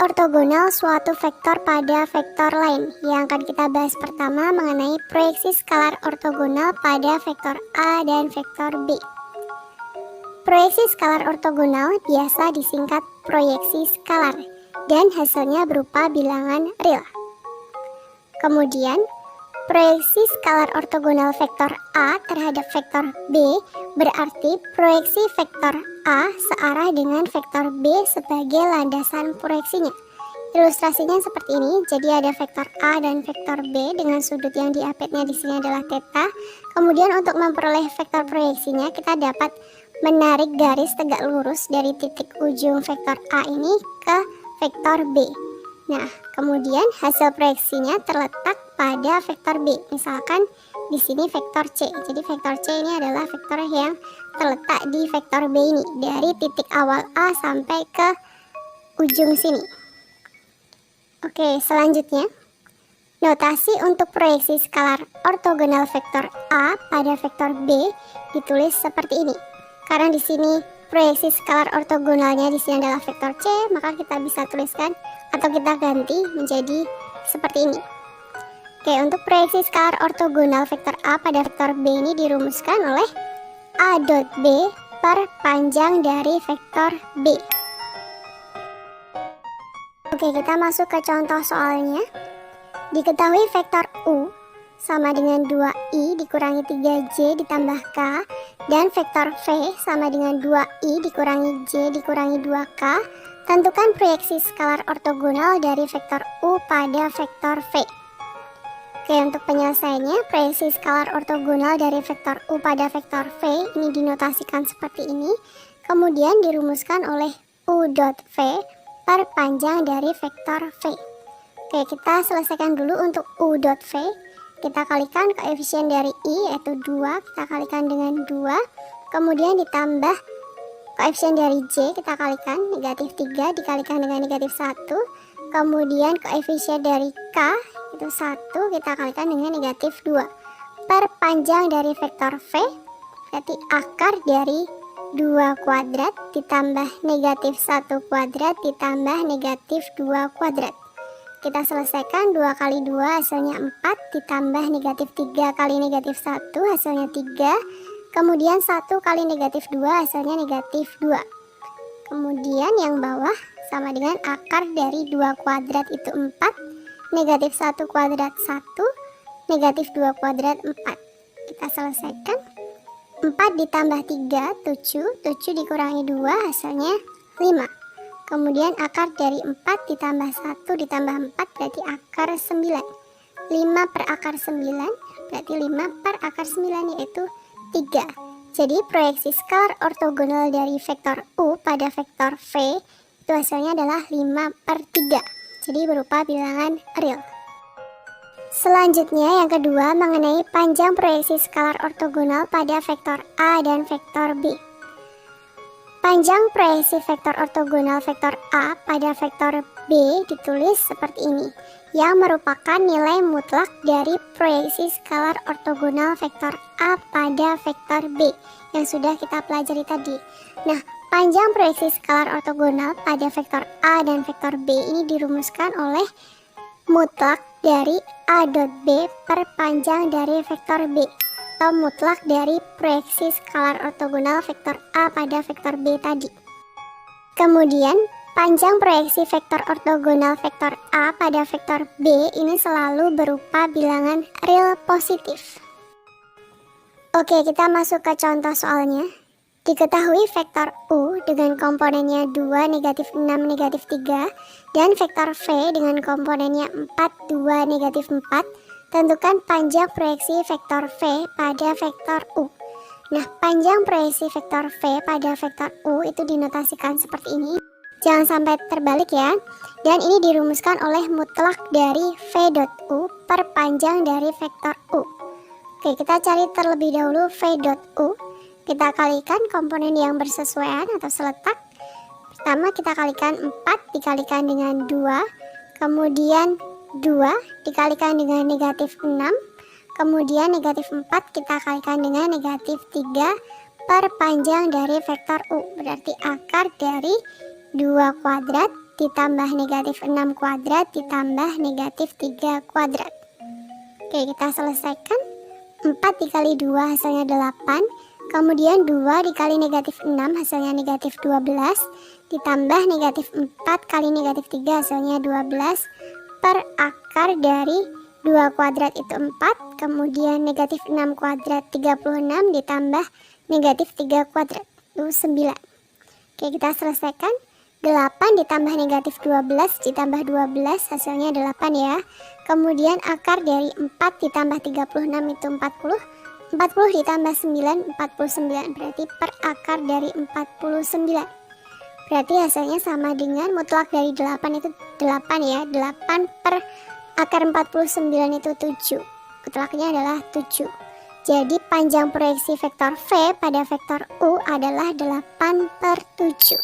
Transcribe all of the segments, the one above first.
ortogonal suatu vektor pada vektor lain. Yang akan kita bahas pertama mengenai proyeksi skalar ortogonal pada vektor A dan vektor B. Proyeksi skalar ortogonal biasa disingkat proyeksi skalar dan hasilnya berupa bilangan real. Kemudian, proyeksi skalar ortogonal vektor A terhadap vektor B berarti proyeksi vektor A searah dengan vektor B sebagai landasan proyeksinya. Ilustrasinya seperti ini. Jadi ada vektor A dan vektor B dengan sudut yang diapitnya di sini adalah theta. Kemudian untuk memperoleh vektor proyeksinya kita dapat menarik garis tegak lurus dari titik ujung vektor A ini ke vektor B. Nah, kemudian hasil proyeksinya terletak pada vektor B. Misalkan di sini vektor C. Jadi vektor C ini adalah vektor yang terletak di vektor B ini dari titik awal A sampai ke ujung sini. Oke, selanjutnya notasi untuk proyeksi skalar ortogonal vektor A pada vektor B ditulis seperti ini. Karena di sini proyeksi skalar ortogonalnya di sini adalah vektor C, maka kita bisa tuliskan atau kita ganti menjadi seperti ini. Oke, untuk proyeksi skalar ortogonal vektor A pada vektor B ini dirumuskan oleh A dot B per panjang dari vektor B. Oke, kita masuk ke contoh soalnya. Diketahui vektor U sama dengan 2i dikurangi 3j ditambah k, dan vektor V sama dengan 2i dikurangi j dikurangi 2k. Tentukan proyeksi skalar ortogonal dari vektor U pada vektor V. Oke, untuk penyelesaiannya, proyeksi skalar ortogonal dari vektor U pada vektor V ini dinotasikan seperti ini. Kemudian dirumuskan oleh U dot V per panjang dari vektor V. Oke, kita selesaikan dulu untuk U dot V. Kita kalikan koefisien dari I yaitu 2, kita kalikan dengan 2. Kemudian ditambah koefisien dari J, kita kalikan negatif 3 dikalikan dengan negatif 1. Kemudian koefisien dari K itu 1, kita kalikan dengan negatif 2. Per panjang dari vektor V, berarti akar dari 2 kuadrat ditambah negatif 1 kuadrat ditambah negatif 2 kuadrat. Kita selesaikan 2 kali 2 hasilnya 4 ditambah negatif 3 kali negatif 1 hasilnya 3. Kemudian 1 kali negatif 2 hasilnya negatif 2. Kemudian yang bawah sama dengan akar dari 2 kuadrat itu 4, negatif 1 kuadrat 1, negatif 2 kuadrat 4. Kita selesaikan. 4 ditambah 3, 7, 7 dikurangi 2 hasilnya 5. Kemudian akar dari 4 ditambah 1 ditambah 4 berarti akar 9. 5 per akar 9 berarti 5 per akar 9 yaitu 3. Jadi proyeksi skalar ortogonal dari vektor U pada vektor V itu hasilnya adalah 5 per 3. Jadi berupa bilangan real. Selanjutnya yang kedua mengenai panjang proyeksi skalar ortogonal pada vektor A dan vektor B. Panjang proyeksi vektor ortogonal vektor A pada vektor B ditulis seperti ini, yang merupakan nilai mutlak dari proyeksi skalar ortogonal vektor A pada vektor B yang sudah kita pelajari tadi. Nah, panjang proyeksi skalar ortogonal pada vektor A dan vektor B ini dirumuskan oleh mutlak dari A dot B per panjang dari vektor B, atau mutlak dari proyeksi skalar ortogonal vektor A pada vektor B tadi. Kemudian, panjang proyeksi vektor ortogonal vektor A pada vektor B ini selalu berupa bilangan real positif. Oke, kita masuk ke contoh soalnya. Diketahui vektor U dengan komponennya 2, negatif 6, negatif 3, dan vektor V dengan komponennya 4, 2, negatif 4. Tentukan panjang proyeksi vektor V pada vektor U. Nah, panjang proyeksi vektor V pada vektor U itu dinotasikan seperti ini. Jangan sampai terbalik ya. Dan ini dirumuskan oleh mutlak dari V dot U per panjang dari vektor U. Oke, kita cari terlebih dahulu V dot U. Kita kalikan komponen yang bersesuaian atau seletak. Pertama kita kalikan 4 dikalikan dengan 2. Kemudian 2 dikalikan dengan negatif 6, kemudian negatif 4 kita kalikan dengan negatif 3 per panjang dari vektor U, berarti akar dari 2 kuadrat ditambah negatif 6 kuadrat ditambah negatif 3 kuadrat. Oke, kita selesaikan. 4 dikali 2 hasilnya 8. Kemudian 2 dikali negatif 6 hasilnya negatif 12. Ditambah negatif 4 kali negatif 3 hasilnya 12. Per akar dari 2 kuadrat itu 4. Kemudian negatif 6 kuadrat 36 ditambah negatif 3 kuadrat itu 9. Oke, kita selesaikan. 8 ditambah negatif 12 ditambah 12 hasilnya 8 ya. Kemudian akar dari 4 ditambah 36 itu 40. 40 ditambah 9, 49. Berarti per akar dari 49. Berarti hasilnya sama dengan mutlak dari 8 itu 8 ya. 8 per akar 49 itu 7. Mutlaknya adalah 7. Jadi panjang proyeksi vektor V pada vektor U adalah 8 per 7.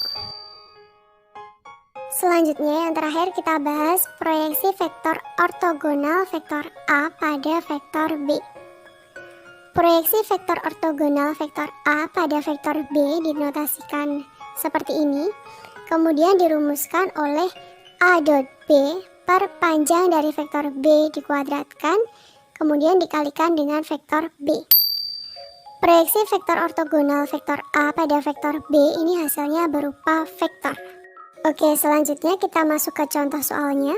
Selanjutnya yang terakhir kita bahas proyeksi vektor ortogonal vektor A pada vektor B. Proyeksi vektor ortogonal vektor A pada vektor B dinotasikan seperti ini. Kemudian dirumuskan oleh A dot B per panjang dari vektor B dikuadratkan, kemudian dikalikan dengan vektor B. Proyeksi vektor ortogonal vektor A pada vektor B ini hasilnya berupa vektor. Oke, selanjutnya kita masuk ke contoh soalnya.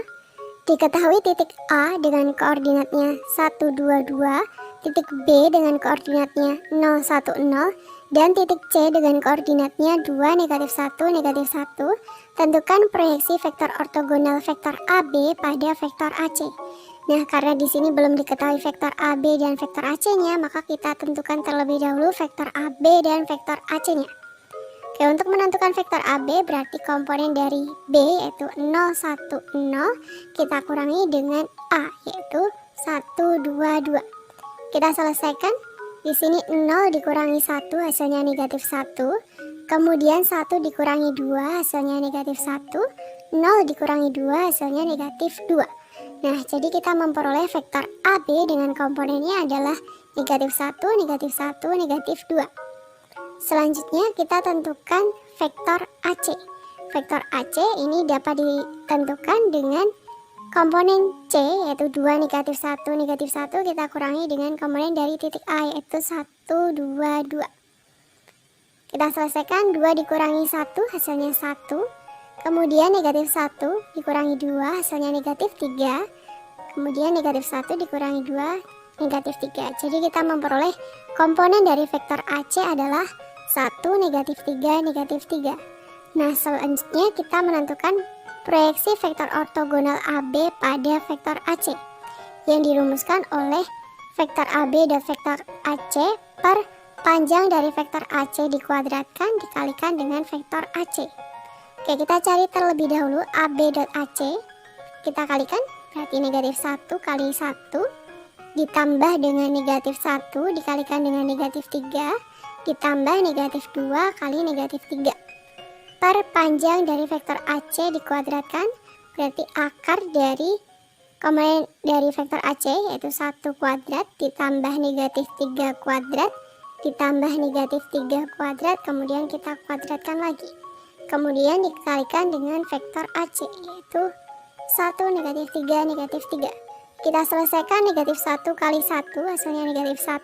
Diketahui titik A dengan koordinatnya 1, 2, 2, titik B dengan koordinatnya 0, 1, 0, dan titik C dengan koordinatnya 2, negatif 1, negatif 1. Tentukan proyeksi vektor ortogonal vektor AB pada vektor AC. Nah, karena di sini belum diketahui vektor AB dan vektor AC-nya, maka kita tentukan terlebih dahulu vektor AB dan vektor AC-nya. Oke, untuk menentukan vektor AB berarti komponen dari B yaitu 0, 1, 0 kita kurangi dengan A yaitu 1, 2, 2. Kita selesaikan. Di sini 0 dikurangi 1 hasilnya negatif 1. Kemudian 1 dikurangi 2 hasilnya negatif 1. 0 dikurangi 2 hasilnya negatif 2. Nah, jadi kita memperoleh vektor AB dengan komponennya adalah negatif 1, negatif 1, negatif 2. Selanjutnya kita tentukan vektor AC. Vektor AC ini dapat ditentukan dengan komponen C yaitu 2, negatif 1, negatif 1 kita kurangi dengan komponen dari titik A yaitu 1, 2, 2. Kita selesaikan. 2 dikurangi 1 hasilnya 1. Kemudian negatif 1 dikurangi 2 hasilnya negatif 3. Kemudian negatif 1 dikurangi 2 negatif 3. Jadi kita memperoleh komponen dari vektor AC adalah 1, negatif 3, negatif 3. Nah, selanjutnya kita menentukan proyeksi vektor ortogonal AB pada vektor AC yang dirumuskan oleh vektor AB dan vektor AC per panjang dari vektor AC dikuadratkan dikalikan dengan vektor AC. Oke, kita cari terlebih dahulu AB dot AC. Kita kalikan, berarti negatif 1 kali 1 ditambah dengan negatif 1 dikalikan dengan negatif 3 ditambah negatif 2 kali negatif 3 per panjang dari vektor AC dikuadratkan, berarti akar dari komponen dari vektor AC yaitu 1 kuadrat ditambah negatif 3 kuadrat ditambah negatif 3 kuadrat, kemudian kita kuadratkan lagi, kemudian dikalikan dengan vektor AC yaitu 1, negatif 3, negatif 3. Kita selesaikan. Negatif 1 kali 1 hasilnya negatif 1.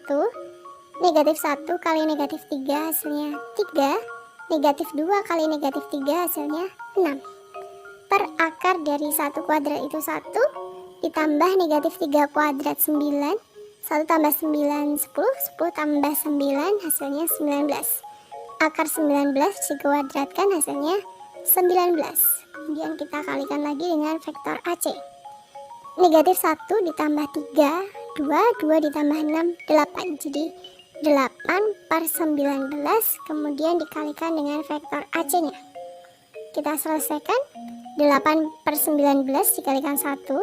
Negatif 1 kali negatif 3 hasilnya 3. Negatif 2 kali negatif 3 hasilnya 6. Per akar dari 1 kuadrat itu 1. Ditambah negatif 3 kuadrat 9. 1 tambah 9 10. 10 tambah 9 hasilnya 19. Akar 19 dikuadratkan hasilnya 19. Kemudian kita kalikan lagi dengan vektor AC. Negatif 1 ditambah 3 2. 2 ditambah 6 8. Jadi 8 per 19 kemudian dikalikan dengan vektor AC-nya. Kita selesaikan. 8 per 19 dikalikan 1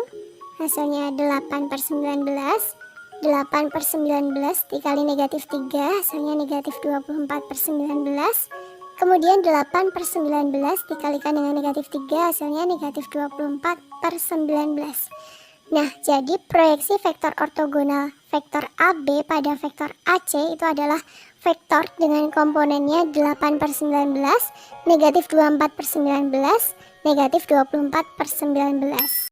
hasilnya 8 per 19. 8 per 19 dikali negatif 3 hasilnya negatif 24 per 19. Kemudian 8 per 19 dikalikan dengan negatif 3 hasilnya negatif 24 per 19. Nah, jadi proyeksi vektor ortogonal vektor AB pada vektor AC itu adalah vektor dengan komponennya 8 per 19, negatif 24 per 19, negatif 24/19.